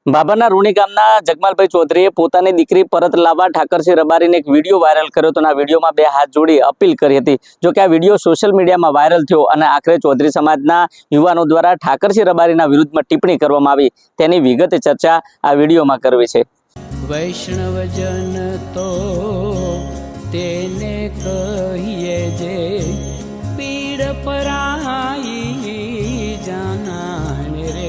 બાબરના રૂણી ગામના જગમાલભાઈ ચૌધરીએ પોતાની દીકરી પરત લાવવા ઠાકરસિંહ રબારીને એક વિડીયો વાયરલ કર્યો હતો અને આ વિડીયોમાં બે હાથ જોડી અપીલ કરી હતી। જો કે આ વિડીયો સોશિયલ મીડિયામાં વાયરલ થયો અને આખરે ચૌધરી સમાજના યુવાનો દ્વારા ઠાકરસિંહ રબારીના વિરુદ્ધમાં ટિપ્પણી કરવામાં આવી, તેની વિગતે ચર્ચા આ વિડીયોમાં કરવી છે। વૈષ્ણવજન તો તેને કહીએ જે પીડ પરાઈ જાનાને રે।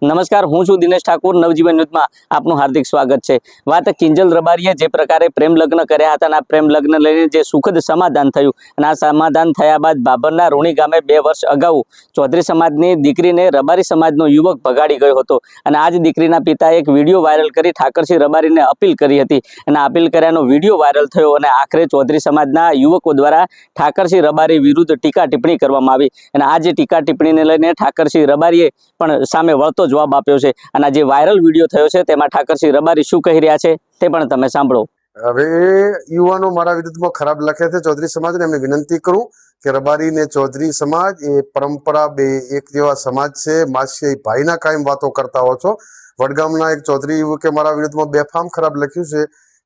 નમસ્કાર, હું છું દિનેશ ઠાકોર। નવજીવન ન્યૂઝમાં આપનું હાર્દિક સ્વાગત છે। વાત કિંજલ રબારીએ જે પ્રકારે પ્રેમ લગ્ન કર્યા હતા અને આ પ્રેમ લગ્ન લઈને જે સુખદ સમાધાન થયું અને આ સમાધાન થયા બાદ બાબરના રૂણી ગામે 2 વર્ષ અગાઉ ચૌધરી સમાજની દીકરીને રબારી સમાજનો યુવક ભગાડી ગયો હતો અને આ જ દીકરીના પિતાએ એક વિડીયો વાયરલ કરી ઠાકરસિંહ રબારીને અપીલ કરી હતી અને અપીલ કર્યાનો વિડીયો વાયરલ થયો અને આખરે ચૌધરી સમાજના યુવકો દ્વારા ઠાકરસિંહ રબારી વિરુદ્ધ ટીકા ટિપ્પણી કરવામાં આવી અને આ જે ટીકા ટિપ્પણીને લઈને ઠાકરસિંહ રબારીએ પણ સામે વળતો જવાબ આપ્યો છે અને આ જે વાયરલ વિડીયો થયો છે તેમાં ઠાકરસિંહ રબારી શું કહી રહ્યા છે તે પણ તમે સાંભળો। હવે યુવાનો મારા વિરુદ્ધમાં ખરાબ લખે છે ચૌધરી સમાજને, એમને વિનંતી કરું કે રબારી ને ચૌધરી સમાજ એ પરંપરા બે એક જેવા સમાજ છે। માસી ભાઈના કાયમ વાતો કરતા હો છો। વડગામના એક ચૌધરી યુવકે મારા વિરુદ્ધમાં બેફામ ખરાબ લખ્યું છે,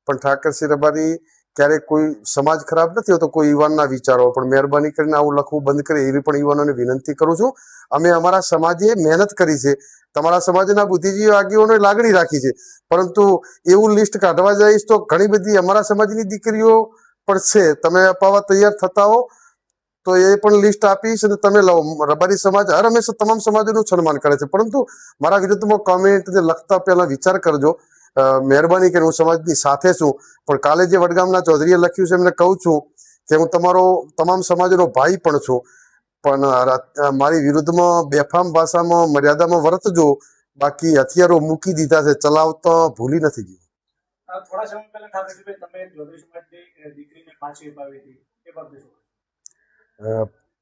પણ ઠાકરસિંહ રબારી ક્યારેક કોઈ સમાજ ખરાબ નથી હોતો, કોઈ યુવાનના વિચારો, પણ મહેરબાની કરીને આવું લખવું બંધ કરે એવી પણ યુવાનોને વિનંતી કરું છું। અમે અમારા સમાજે મહેનત કરી છે, તમારા સમાજના બુદ્ધિજીવી આગેવાનોએ લાગણી રાખી છે, પરંતુ એવું લિસ્ટ કાઢવા જઈશ તો ઘણી બધી અમારા સમાજની દીકરીઓ પણ છે, તમે અપાવવા તૈયાર થતા હો તો એ પણ લિસ્ટ આપીશ અને તમે લો। રબારી સમાજ હર હંમેશા તમામ સમાજોનું સન્માન કરે છે, પરંતુ મારા વિરુદ્ધમાં કોમેન્ટ લખતા પહેલા વિચાર કરજો। મહેરબાની કરીને હું સમાજની સાથે છું, પણ કાલે જે વડગામના ચૌધરીએ લખ્યું છે એમને કહું છું કે હું તમારો તમામ સમાજનો ભાઈ પણ છું, પણ મારી વિરુદ્ધમાં બેફામ ભાષામાં મર્યાદામાં વર્તજો, બાકી હથિયારો મૂકી દીધા છે, ચલાવતા ભૂલી નથી ગયું। થોડા સમય પહેલા ઠાકરસિંહભાઈ તમે ચૌધરી સમાજની દીકરીને પાછી અપાવી હતી, એ બાબતે શું?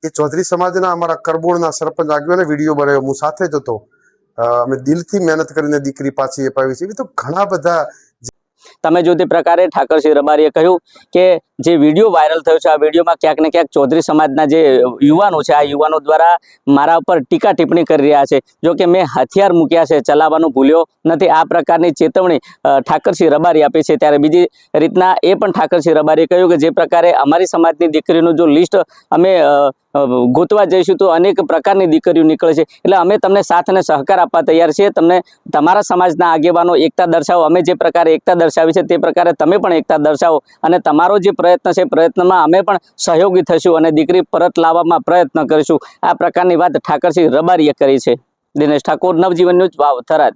એ ચૌધરી સમાજના અમારા કરબોળના સરપંચ આગેવાને વિડીયો બનાવ્યો, હું સાથે જ હતો। અમે દિલથી મહેનત કરીને દીકરી પાછી અપાવી છે। એ તો ઘણા બધા તમે જો તે પ્રકારે ઠાકરસિંહ રબારીએ કહ્યું કે જે વિડીયો વાયરલ થયો છે આ વિડીયોમાં ક્યાંક ને ક્યાંક ચૌધરી સમાજના જે યુવાનો છે આ યુવાનો દ્વારા મારા ઉપર ટીકા ટિપ્પણી કરી રહ્યા છે। જો કે મેં હથિયાર મૂક્યા છે, ચલાવવાનું ભૂલ્યો નથી, આ પ્રકારની ચેતવણી ઠાકરસિંહ રબારી આપી છે। ત્યારે બીજી રીતના એ પણ ઠાકરસિંહ રબારીએ કહ્યું કે જે પ્રકારે અમારી સમાજની દીકરીનું જો લિસ્ટ અમે ગોતવા જઈશું તો અનેક પ્રકારની દીકરીઓ નીકળે છે, એટલે અમે તમને સાથ અને સહકાર આપવા તૈયાર છીએ। તમને તમારા સમાજના આગેવાનો એકતા દર્શાવો, અમે જે પ્રકારે એકતા દર્શાવી છે તે પ્રકારે તમે પણ એકતા દર્શાવો અને તમારો જે પ્રયત્ન છે પ્રયત્નમાં અમે પણ સહયોગી થઈશું અને દીકરી પરત લાવવામાં પ્રયત્ન કરીશું। આ પ્રકારની વાત ઠાકરસિંહ રબારીએ કરી છે। દિનેશ ઠાકોર, નવજીવન ન્યૂઝ, વાવ, થરાદ।